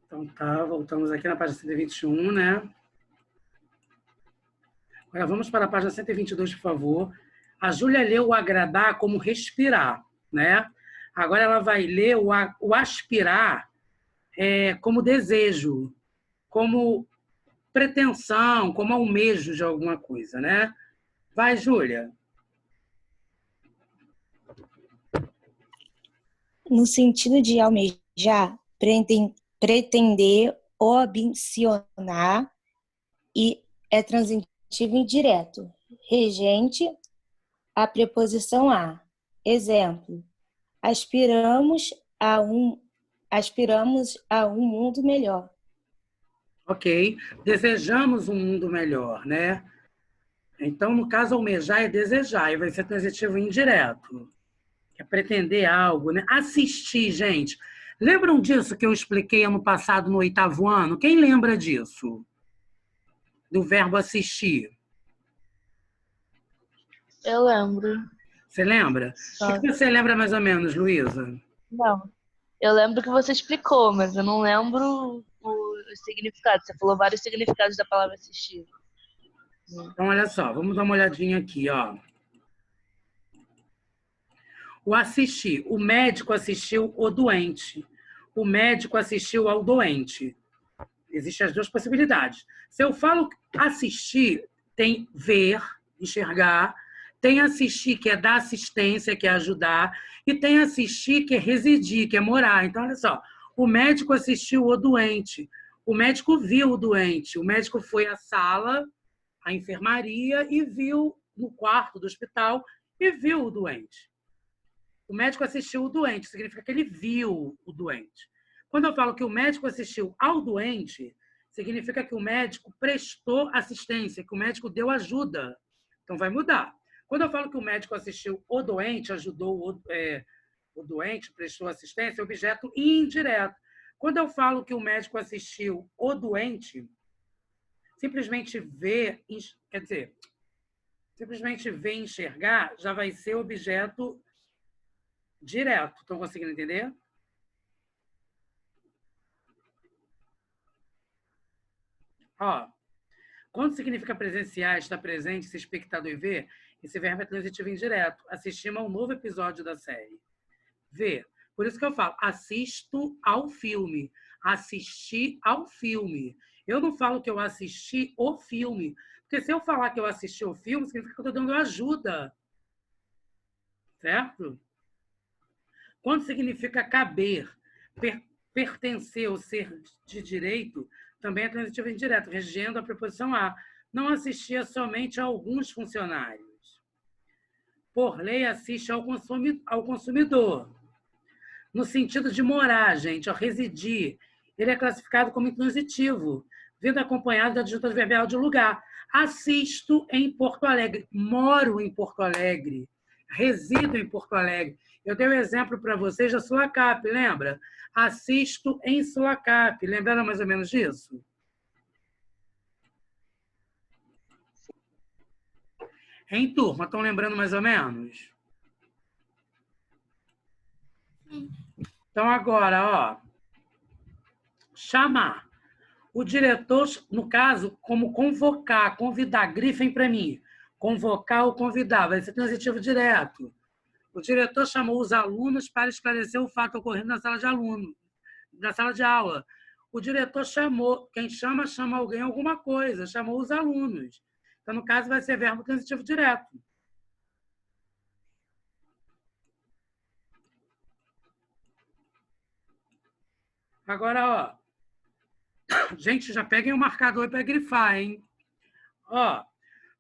Então tá, voltamos aqui na página 121, né? Agora vamos para a página 122, por favor. A Júlia leu o agradar como respirar, né? Agora ela vai ler o aspirar como desejo, como pretensão, como almejo de alguma coisa, né? Vai, Júlia. No sentido de almejar, pretender ou ambicionar, e é transitivo indireto. Regente, a preposição a. Exemplo: aspiramos a um mundo melhor. Ok. Desejamos um mundo melhor, né? Então, no caso, almejar é desejar, e vai ser transitivo indireto. É pretender algo, né? Assistir, gente. Lembram disso que eu expliquei ano passado no 8º ano? Quem lembra disso? Do verbo assistir. Eu lembro. Você lembra? O que você lembra mais ou menos, Luísa? Não. Eu lembro que você explicou, mas eu não lembro o significado. Você falou vários significados da palavra assistir. Então, olha só, vamos dar uma olhadinha aqui, ó. O assistir. O médico assistiu o doente. O médico assistiu ao doente. Existem as duas possibilidades. Se eu falo assistir, tem ver, enxergar, tem assistir, que é dar assistência, que é ajudar, e tem assistir, que é residir, que é morar. Então, olha só, o médico assistiu o doente, o médico viu o doente, o médico foi à sala, à enfermaria, e viu no quarto do hospital, e viu o doente. O médico assistiu o doente, significa que ele viu o doente. Quando eu falo que o médico assistiu ao doente, significa que o médico prestou assistência, que o médico deu ajuda. Então, vai mudar. Quando eu falo que o médico assistiu o doente, ajudou o doente, prestou assistência, é objeto indireto. Quando eu falo que o médico assistiu o doente, simplesmente ver, quer dizer, simplesmente ver e enxergar já vai ser objeto direto. Estão conseguindo entender? Ó, quando significa presenciar, estar presente, ser espectador e ver, esse verbo é transitivo indireto. Assistimos a um novo episódio da série. Ver. Por isso que eu falo, assisto ao filme. Assisti ao filme. Eu não falo que eu assisti o filme. Porque se eu falar que eu assisti o filme, significa que eu estou dando ajuda. Certo? Quando significa caber, pertencer ou ser de direito, também é transitivo indireto, regendo a preposição a. Não assistia somente a alguns funcionários. Por lei, assiste ao consumidor. No sentido de morar, gente, residir. Ele é classificado como intransitivo, vindo acompanhado da adjunta adverbial de lugar. Assisto em Porto Alegre, moro em Porto Alegre, resido em Porto Alegre. Eu dei um exemplo para vocês da Sulacap, lembra? Assisto em Sulacap. Lembraram mais ou menos disso? Em turma, estão lembrando mais ou menos? Então, agora, ó, chamar. O diretor, no caso, como convocar, convidar, grifem para mim. Convocar ou convidar, vai ser transitivo direto. O diretor chamou os alunos para esclarecer o fato ocorrido na sala de aula. O diretor chamou, quem chama alguém alguma coisa, chamou os alunos. Então, no caso, vai ser verbo transitivo direto. Agora, ó, gente, já peguem o marcador para grifar, hein? Ó,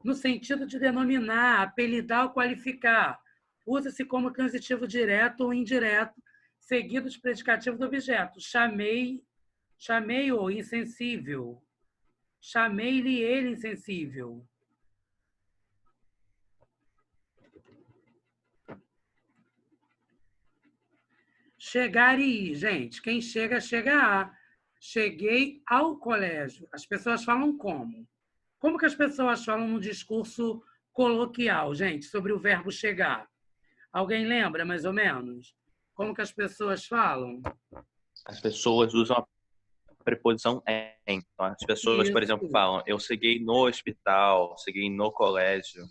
no sentido de denominar, apelidar ou qualificar, usa-se como transitivo direto ou indireto, seguido de predicativo do objeto. Chamei-o insensível. Chamei-lhe ele insensível. Chegar e ir, gente. Quem chega, chega a. Cheguei ao colégio. As pessoas falam como? Como que as pessoas falam no discurso coloquial, gente, sobre o verbo chegar? Alguém lembra, mais ou menos? Como que as pessoas falam? As pessoas usam preposição em. Então, as pessoas, por exemplo, Isso. falam, eu cheguei no hospital, cheguei no colégio,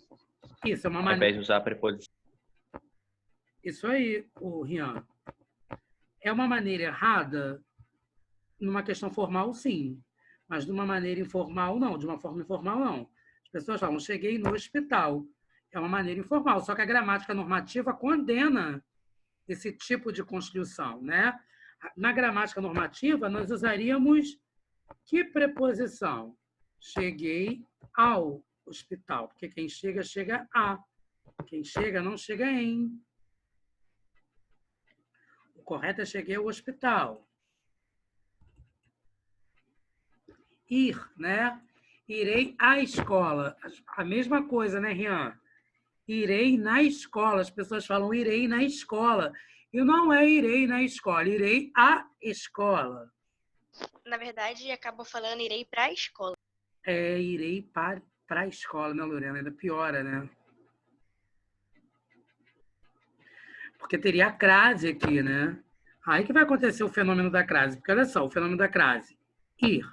Isso é uma ao maneira. invés de usar a preposição. Isso aí, o Rian. É uma maneira errada numa questão formal, sim. Mas de uma maneira informal, não. De uma forma informal, não. As pessoas falam, cheguei no hospital. É uma maneira informal. Só que a gramática normativa condena esse tipo de construção, né? Na gramática normativa, nós usaríamos que preposição? Cheguei ao hospital. Porque quem chega, chega a. Quem chega, não chega em. O correto é cheguei ao hospital. Ir, né? Irei à escola. A mesma coisa, né, Rian? Irei na escola. As pessoas falam irei na escola. E não é irei na escola, irei à escola. Na verdade, acabam falando irei para a escola. É, irei para a escola, né, Lorena? Ainda piora, né? Porque teria a crase aqui, né? Aí que vai acontecer o fenômeno da crase. Porque olha só, o fenômeno da crase. Ir.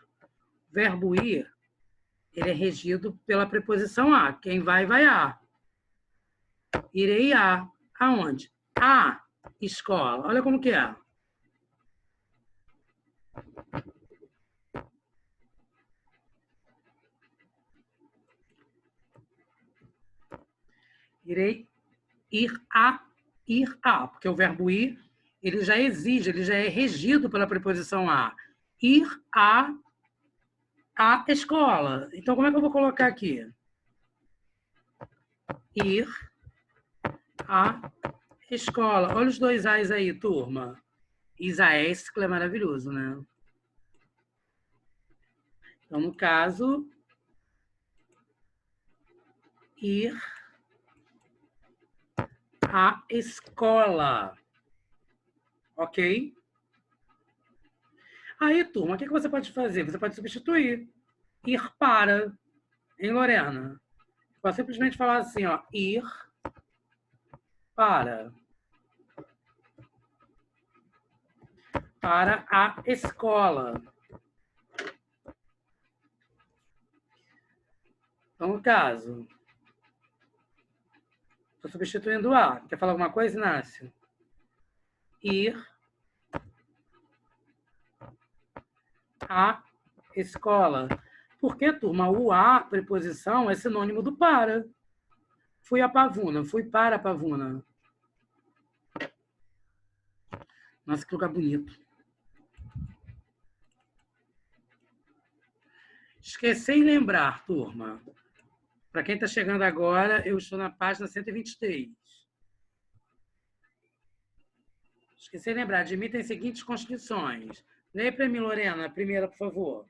O verbo ir, ele é regido pela preposição a. Quem vai, vai a. Irei a. Aonde? A escola. Olha como que é. Irei ir a, porque o verbo ir, ele já exige, ele já é regido pela preposição a. Ir a escola. Então, como é que eu vou colocar aqui? Ir a escola. Olha os dois A's aí, turma. Isaescla é maravilhoso, né? Então, no caso, ir à escola. Ok? Aí, turma, o que você pode fazer? Você pode substituir. Ir para. Hein, Lorena? Pode simplesmente falar assim, ó. Ir para a escola. Então, no caso, estou substituindo a. Quer falar alguma coisa, Inácio? Ir à escola. Por que, turma? O a, preposição, é sinônimo do para. Fui a Pavuna, fui para a Pavuna. Nossa, que lugar bonito. Esquecer e lembrar, turma. Para quem está chegando agora, eu estou na página 123. Esquecer e lembrar, admitem as seguintes constituições. Leia para mim, Lorena, a primeira, por favor.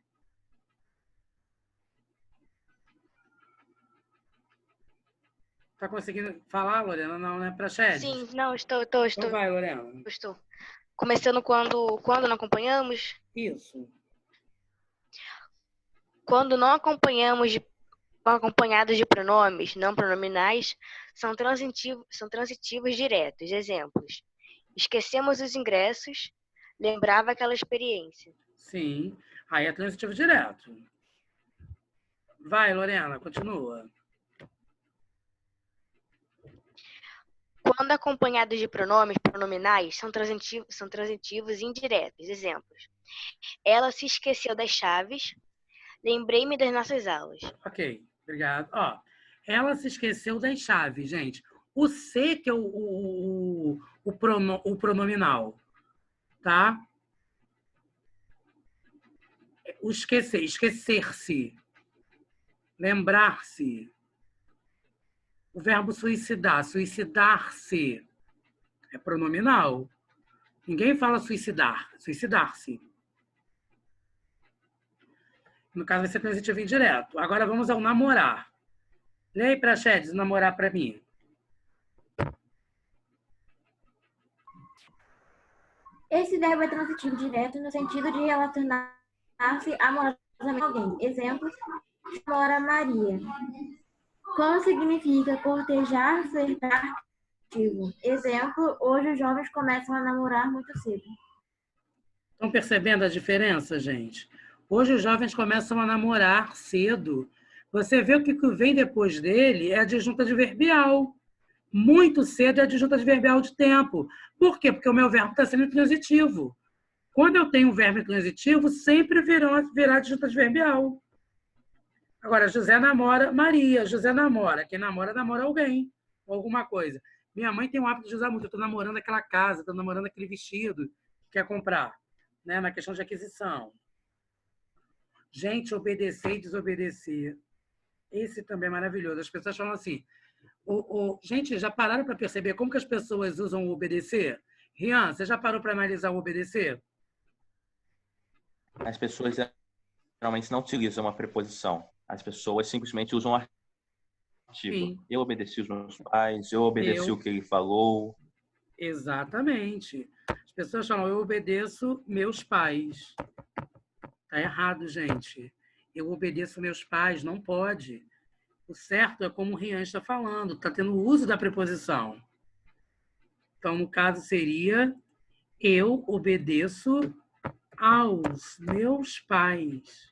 Está conseguindo falar, Lorena? Não, né? Para Shed? Sim, não, estou. Então vai, Lorena. Estou. Começando quando não acompanhamos. Isso. Quando não acompanhados de pronomes não pronominais, são transitivos diretos. Exemplos. Esquecemos os ingressos, lembrava aquela experiência. Sim. Aí é transitivo direto. Vai, Lorena, continua. Quando acompanhados de pronomes pronominais, são transitivos indiretos. Exemplos. Ela se esqueceu das chaves, lembrei-me das nossas aulas. Ok, obrigado. Ó, ela se esqueceu das chaves, gente. O se que é o pronominal, tá? O esquecer, esquecer-se, lembrar-se. O verbo suicidar, suicidar-se, é pronominal. Ninguém fala suicidar, suicidar-se. No caso, vai ser transitivo indireto. Agora vamos ao namorar. Leia aí para Chedes, namorar para mim. Esse verbo é transitivo direto no sentido de relacionar-se amorosamente a alguém. Exemplos: namora Maria. Como significa cortejar, flertar, ativo. Exemplo: hoje os jovens começam a namorar muito cedo. Estão percebendo a diferença, gente? Hoje os jovens começam a namorar cedo. Você vê o que vem depois dele é a adjunta adverbial. Muito cedo é a adjunta adverbial de tempo. Por quê? Porque o meu verbo está sendo intransitivo. Quando eu tenho um verbo intransitivo, sempre virá adjunta adverbial. Agora, José namora Maria. José namora. Quem namora, namora alguém. Ou alguma coisa. Minha mãe tem o hábito de usar muito. Eu estou namorando aquela casa, estou namorando aquele vestido que quer comprar. Né? Na questão de aquisição. Gente, obedecer e desobedecer. Esse também é maravilhoso. As pessoas falam assim... Gente, já pararam para perceber como que as pessoas usam o obedecer? Rian, você já parou para analisar o obedecer? As pessoas geralmente não utilizam uma preposição. As pessoas simplesmente usam um artigo. Sim. Eu obedeci os meus pais, eu obedeci o que ele falou. Exatamente. As pessoas falam, eu obedeço meus pais. Tá errado, gente. Eu obedeço meus pais, não pode. O certo é como o Rian está falando, está tendo o uso da preposição. Então, no caso, seria eu obedeço aos meus pais.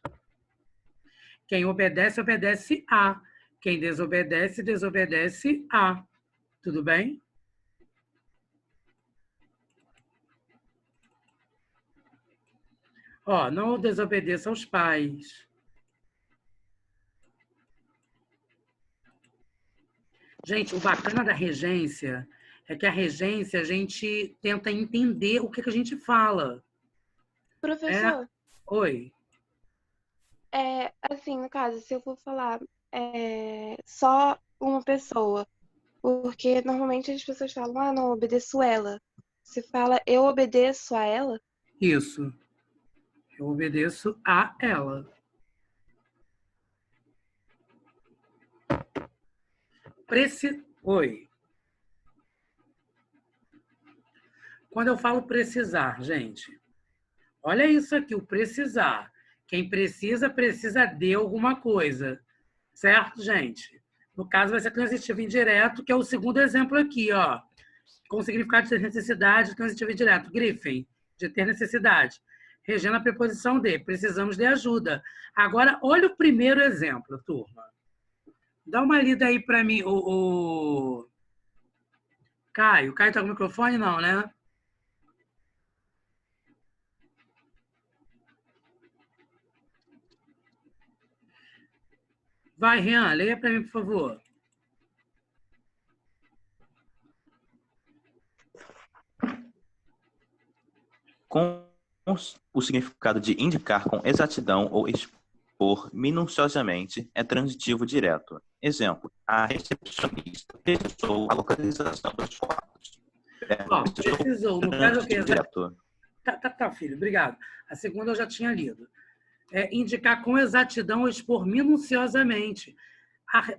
Quem obedece, obedece a. Quem desobedece, desobedece a. Tudo bem? Ó, não desobedeça aos pais. Gente, o bacana da regência é que a regência a gente tenta entender o que a gente fala. Professor, Oi. assim, no caso, se eu for falar só uma pessoa, porque normalmente as pessoas falam, ah, não, obedeço ela. Se fala, eu obedeço a ela? Isso. Eu obedeço a ela. Oi. Quando eu falo precisar, gente, olha isso aqui, o precisar. Quem precisa, precisa de alguma coisa. Certo, gente? No caso, vai ser transitivo indireto, que é o segundo exemplo aqui, ó. Com significado de ter necessidade, transitivo indireto. Griffin, de ter necessidade. Regendo a preposição de, precisamos de ajuda. Agora, olha o primeiro exemplo, turma. Dá uma lida aí para mim, o Caio. Caio tá com o microfone? Não, né? Vai, Rian, leia para mim, por favor. Com o significado de indicar com exatidão ou expor minuciosamente é transitivo direto. Exemplo, a recepcionista precisou a localização dos quartos. Precisou, no caso o que? Direto. Tá, filho, obrigado. A segunda eu já tinha lido. Indicar com exatidão ou expor minuciosamente.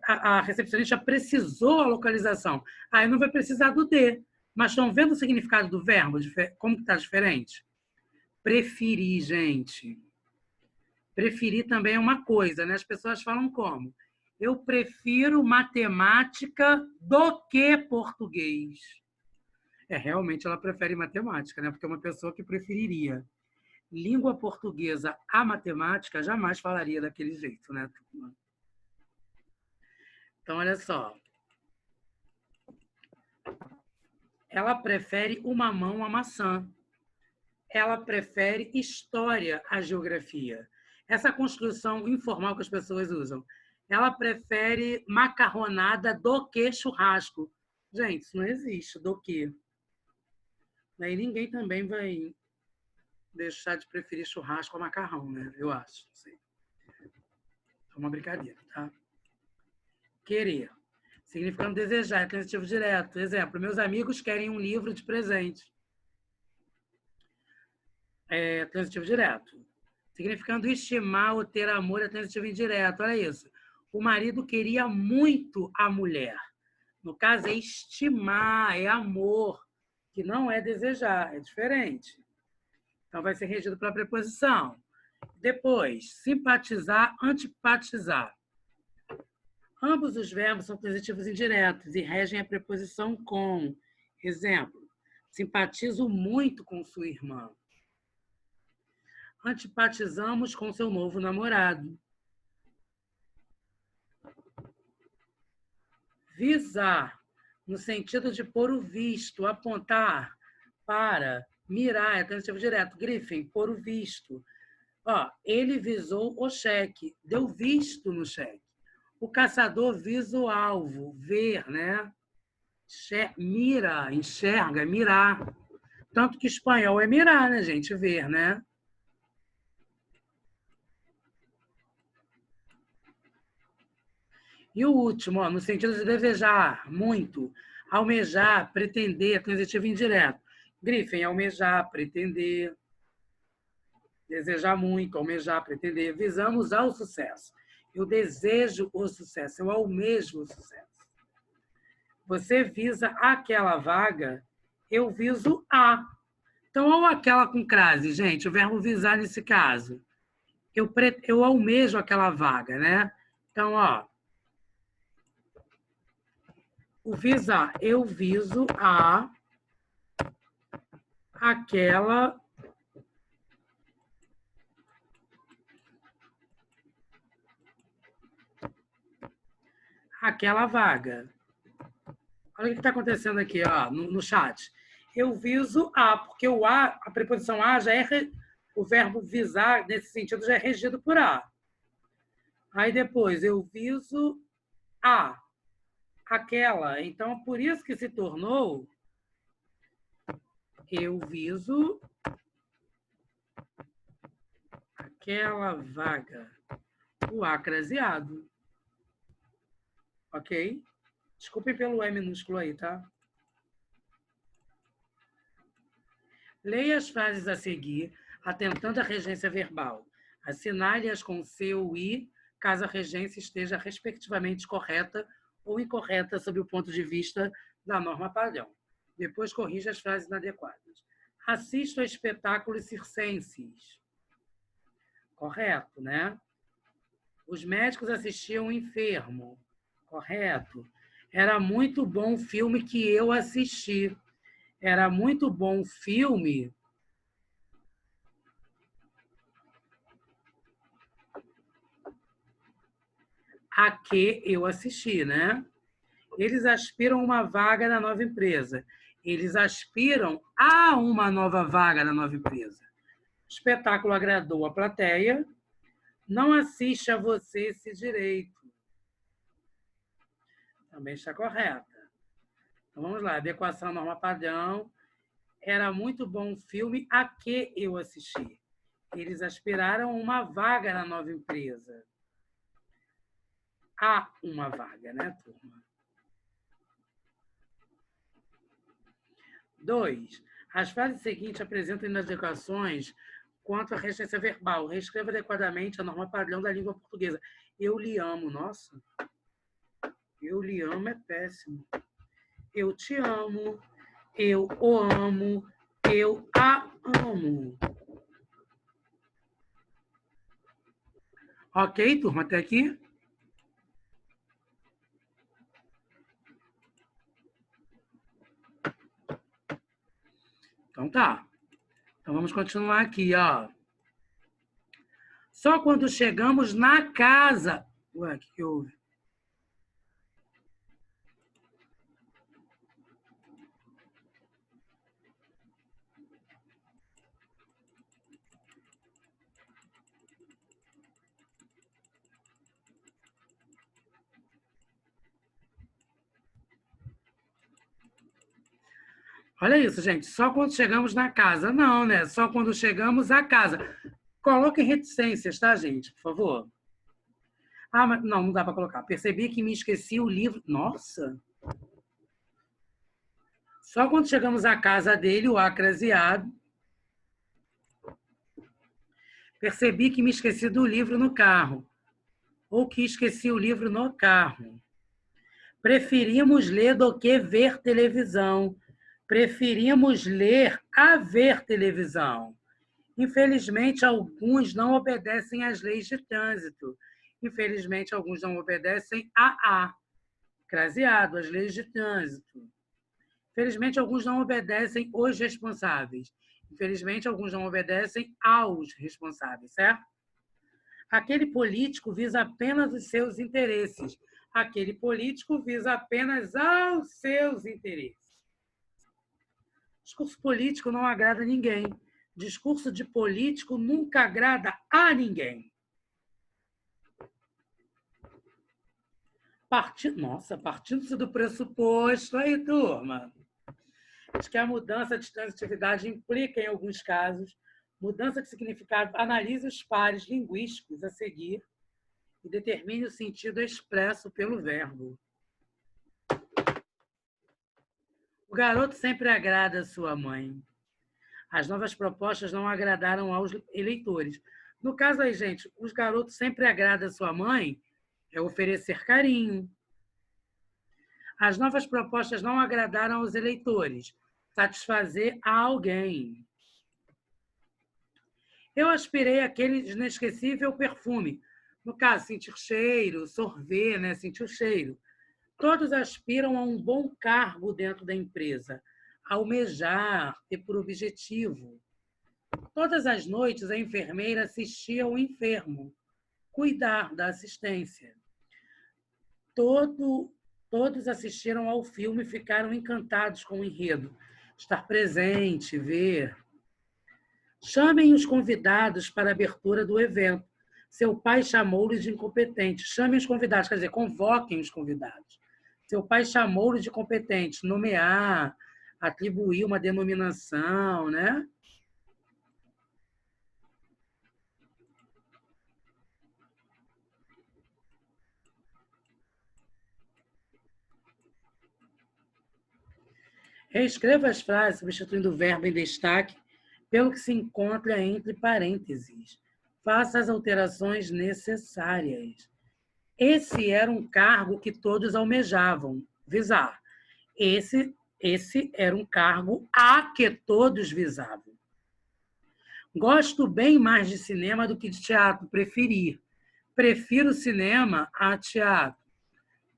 A recepcionista precisou a localização. Aí não vai precisar do de. Mas estão vendo o significado do verbo? Como está diferente? Preferir, gente. Preferir também é uma coisa, né? As pessoas falam como? Eu prefiro matemática do que português. Realmente ela prefere matemática, né? Porque é uma pessoa que preferiria língua portuguesa a matemática jamais falaria daquele jeito, né? Então, olha só. Ela prefere o mamão à maçã. Ela prefere história à geografia. Essa construção informal que as pessoas usam. Ela prefere macarronada do que churrasco. Gente, isso não existe, do que. Daí ninguém também vai deixar de preferir churrasco ao macarrão, né? Eu acho. Não sei. É uma brincadeira, tá? Querer. Significando desejar, é transitivo direto. Exemplo, meus amigos querem um livro de presente. É transitivo direto. Significando estimar ou ter amor é transitivo indireto. Olha isso. O marido queria muito a mulher. No caso, é estimar, é amor, que não é desejar, é diferente. Então, vai ser regido pela preposição. Depois, simpatizar, antipatizar. Ambos os verbos são transitivos indiretos e regem a preposição com. Exemplo, simpatizo muito com sua irmã. antipatizamos com seu novo namorado. Visar, no sentido de pôr o visto, apontar para, mirar, é transitivo direto. Griffin, pôr o visto. Ó, ele visou o cheque, deu visto no cheque. O caçador visa o alvo, ver, né? Mira, enxerga, mirar. Tanto que espanhol é mirar, né, gente? Ver, né? E o último, ó, no sentido de desejar muito, almejar, pretender, transitivo indireto. Griffin, almejar, pretender, desejar muito, almejar, pretender. Visamos ao sucesso. Eu desejo o sucesso, eu almejo o sucesso. Você visa aquela vaga, eu viso a. Então, ou aquela com crase, gente, o verbo visar nesse caso. Eu almejo aquela vaga, né? Então, ó, o visar, eu viso aquela vaga. Olha o que está acontecendo aqui, ó, no chat. Eu viso a, porque o a preposição a já é o verbo visar, nesse sentido, já é regido por a. Aí depois, eu viso aquela. Então, por isso que se tornou eu viso aquela vaga. O a craseado. Ok? Desculpem pelo E minúsculo aí, tá? Leia as frases a seguir, atentando à regência verbal. Assinale-as com seu ou i, caso a regência esteja respectivamente correta ou incorreta sob o ponto de vista da norma padrão. Depois corrija as frases inadequadas. Assisto a espetáculos circenses. Correto, né? Os médicos assistiam o enfermo. Correto. Era muito bom o filme que eu assisti. Era muito bom o filme a que eu assisti, né? Eles aspiram uma vaga na nova empresa. Eles aspiram a uma nova vaga na nova empresa. O espetáculo agradou a plateia. Não assiste a você esse direito. Também está correta. Então, vamos lá. Adequação à norma padrão. Era muito bom o filme a que eu assisti. Eles aspiraram uma vaga na nova empresa. A uma vaga, né, turma? 2. As frases seguintes apresentam inadequações quanto à regência verbal. Reescreva adequadamente a norma padrão da língua portuguesa. Eu lhe amo. Nossa. Eu lhe amo é péssimo. Eu te amo. Eu o amo. Eu a amo. Ok, turma, até aqui? Então tá. Então vamos continuar aqui, ó. Só quando chegamos na casa... Ué, o que houve? Olha isso, gente. Só quando chegamos na casa. Não, né? Só quando chegamos à casa. Coloquem reticências, tá, gente? Por favor. Ah, mas não dá para colocar. Percebi que me esqueci o livro. Nossa! Só quando chegamos à casa dele, o acraseado. Percebi que me esqueci do livro no carro. Ou que esqueci o livro no carro. Preferimos ler do que ver televisão. Preferimos ler a ver televisão. Infelizmente, alguns não obedecem às leis de trânsito. Infelizmente, alguns não obedecem craseado, às leis de trânsito. Infelizmente, alguns não obedecem os responsáveis. Infelizmente, alguns não obedecem aos responsáveis, certo? Aquele político visa apenas os seus interesses. Aquele político visa apenas aos seus interesses. Discurso político não agrada a ninguém. Discurso de político nunca agrada a ninguém. Partindo-se do pressuposto, aí, turma, de que a mudança de transitividade implica, em alguns casos, mudança de significado. Analise os pares linguísticos a seguir e determine o sentido expresso pelo verbo. O garoto sempre agrada a sua mãe. As novas propostas não agradaram aos eleitores. No caso aí, gente, os garotos sempre agradam a sua mãe é oferecer carinho. As novas propostas não agradaram aos eleitores. Satisfazer a alguém. Eu aspirei aquele inesquecível perfume. No caso, sentir cheiro, sorver, né? Sentir o cheiro. Todos aspiram a um bom cargo dentro da empresa, almejar, ter por objetivo. Todas as noites, a enfermeira assistia ao enfermo, cuidar da assistência. Todos assistiram ao filme e ficaram encantados com o enredo. Estar presente, ver. Chamem os convidados para a abertura do evento. Seu pai chamou-lhes de incompetentes. Chamem os convidados, quer dizer, convoquem os convidados. Seu pai chamou-lhes de competentes. Nomear, atribuir uma denominação, né? Reescreva as frases substituindo o verbo em destaque pelo que se encontra entre parênteses. Faça as alterações necessárias. Esse era um cargo que todos almejavam visar. Esse era um cargo a que todos visavam. Gosto bem mais de cinema do que de teatro. Prefiro cinema a teatro.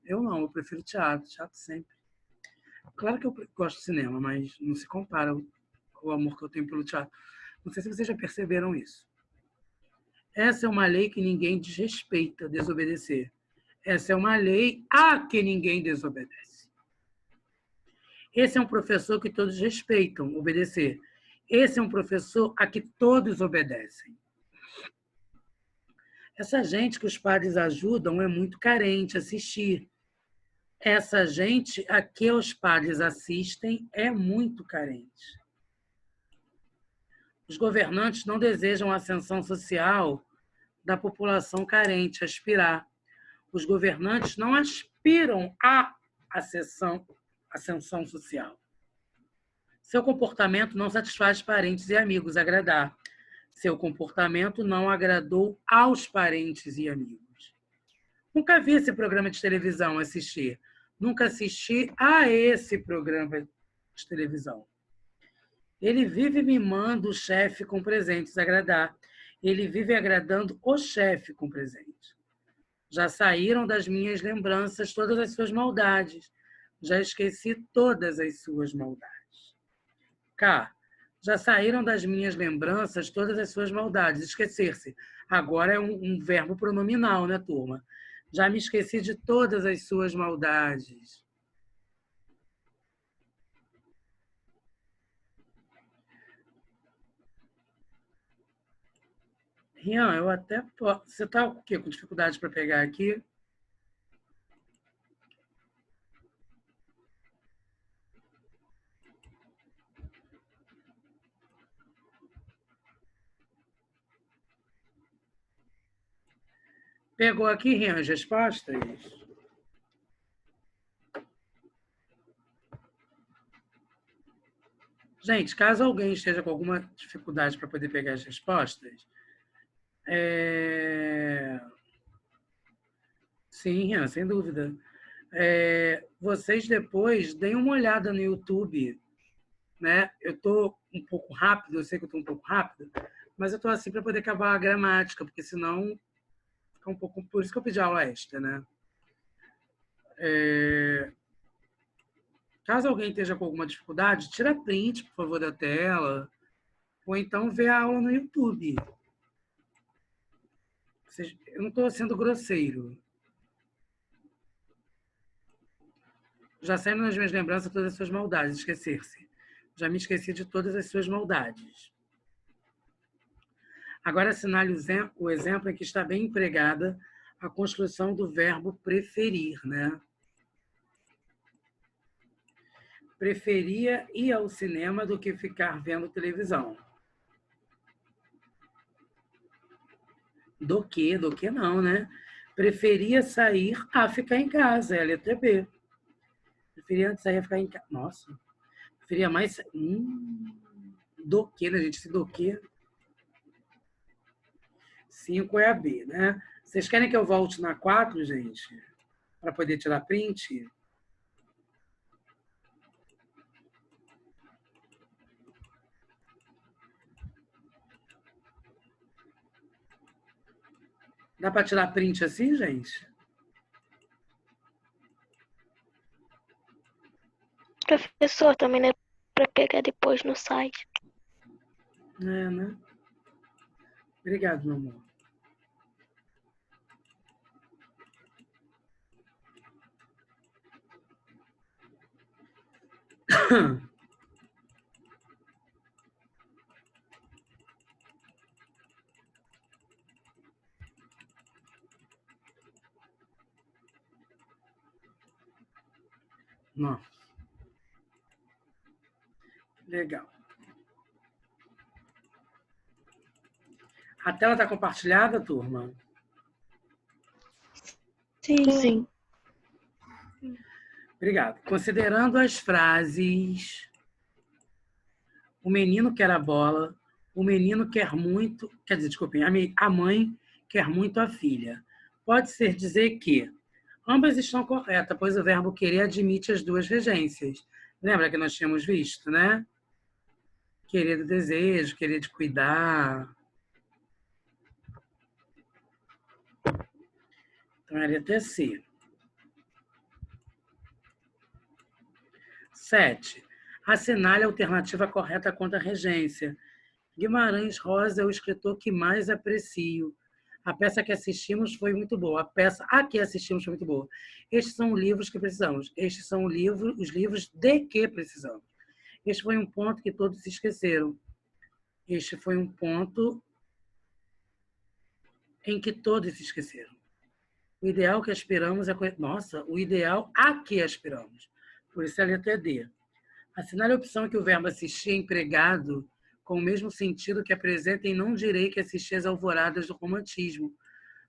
Eu não, eu prefiro teatro. Teatro sempre. Claro que eu gosto de cinema, mas não se compara o amor que eu tenho pelo teatro. Não sei se vocês já perceberam isso. Essa é uma lei que ninguém desrespeita, desobedecer. Essa é uma lei a que ninguém desobedece. Esse é um professor que todos respeitam, obedecer. Esse é um professor a que todos obedecem. Essa gente que os padres ajudam é muito carente, assistir. Essa gente a que os padres assistem é muito carente. Os governantes não desejam a ascensão social da população carente, aspirar. Os governantes não aspiram à ascensão social. Seu comportamento não satisfaz parentes e amigos, agradar. Seu comportamento não agradou aos parentes e amigos. Nunca vi esse programa de televisão assistir. Nunca assisti a esse programa de televisão. Ele vive mimando o chefe com presentes, agradar. Ele vive agradando o chefe com presente. Já saíram das minhas lembranças todas as suas maldades. Já esqueci todas as suas maldades. K. Já saíram das minhas lembranças todas as suas maldades. Esquecer-se. Agora é um verbo pronominal, né, turma? Já me esqueci de todas as suas maldades. Rian, eu até posso... Você está com dificuldade para pegar aqui? Pegou aqui, Rian, as respostas? Gente, caso alguém esteja com alguma dificuldade para poder pegar as respostas, sim, Rian, sem dúvida. Vocês depois deem uma olhada no YouTube, né? Eu estou um pouco rápido, eu sei que eu estou um pouco rápido, mas eu estou assim para poder acabar a gramática, porque senão fica um pouco... Por isso que eu pedi aula extra, né? Caso alguém esteja com alguma dificuldade, tira print, por favor, da tela, Ou então ver a aula no YouTube. Eu não estou sendo grosseiro. Já saíram nas minhas lembranças todas as suas maldades, esquecer-se. Já me esqueci de todas as suas maldades. Agora assinale o exemplo em que está bem empregada a construção do verbo preferir, né? Preferia ir ao cinema do que ficar vendo televisão. Do que não, né? Preferia sair a ficar em casa, é a letra B. Preferia antes sair a ficar em casa. Nossa, preferia mais... Do que, né, gente? Se do que... 5 é a B, né? Vocês querem que eu volte na 4, gente? Para poder tirar print? Dá para tirar print assim, gente? Professor, também não é para pegar depois no site. É, né? Obrigado, meu amor. Não. Legal. A tela está compartilhada, turma? Sim. Obrigado. Considerando as frases, o menino quer a bola, o menino quer muito, quer dizer, desculpem, a mãe quer muito a filha. Pode-se dizer que ambas estão corretas, pois o verbo querer admite as duas regências. Lembra que nós tínhamos visto, né? Querer do desejo, querer de cuidar. Então, a letra C. 7. Assinale a alternativa correta quanto à regência. Guimarães Rosa é o escritor que mais aprecio. A peça que assistimos foi muito boa. A peça a que assistimos foi muito boa. Estes são os livros que precisamos. Estes são os livros de que precisamos. Este foi um ponto que todos se esqueceram. Este foi um ponto em que todos se esqueceram. O ideal que aspiramos é... Nossa, o ideal a que aspiramos. Por isso a letra é D. Assinale a opção que o verbo assistir é empregado com o mesmo sentido que apresenta em não direi que assisti às alvoradas do romantismo.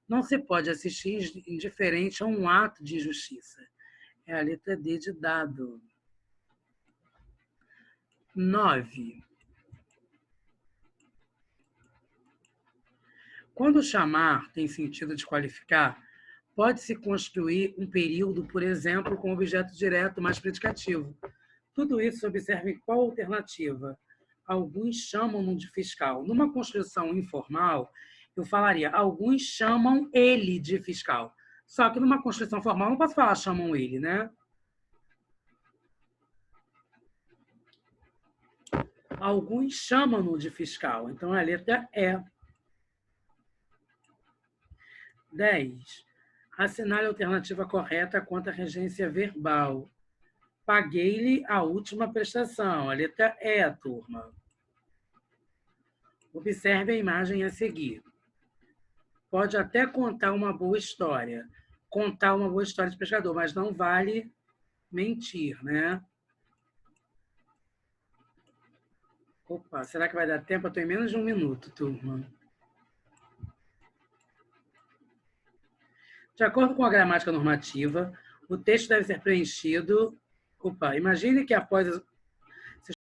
Não se pode assistir indiferente a um ato de justiça. É a letra D de dado. 9. Quando chamar tem sentido de qualificar, pode-se construir um período, por exemplo, com objeto direto mais predicativo. Tudo isso observe qual alternativa. Alguns chamam-no de fiscal. Numa construção informal, eu falaria, alguns chamam ele de fiscal. Só que numa construção formal, não posso falar chamam ele, né? Alguns chamam-no de fiscal. Então, a letra E. 10. Assinale a alternativa correta quanto à regência verbal. Paguei-lhe a última prestação. A letra E, turma. Observe a imagem a seguir. Pode até contar uma boa história. Contar uma boa história de pescador, mas não vale mentir, né? Opa, será que vai dar tempo? Eu estou em menos de 1 minuto, turma. De acordo com a gramática normativa, o texto deve ser preenchido... Opa, imagine que após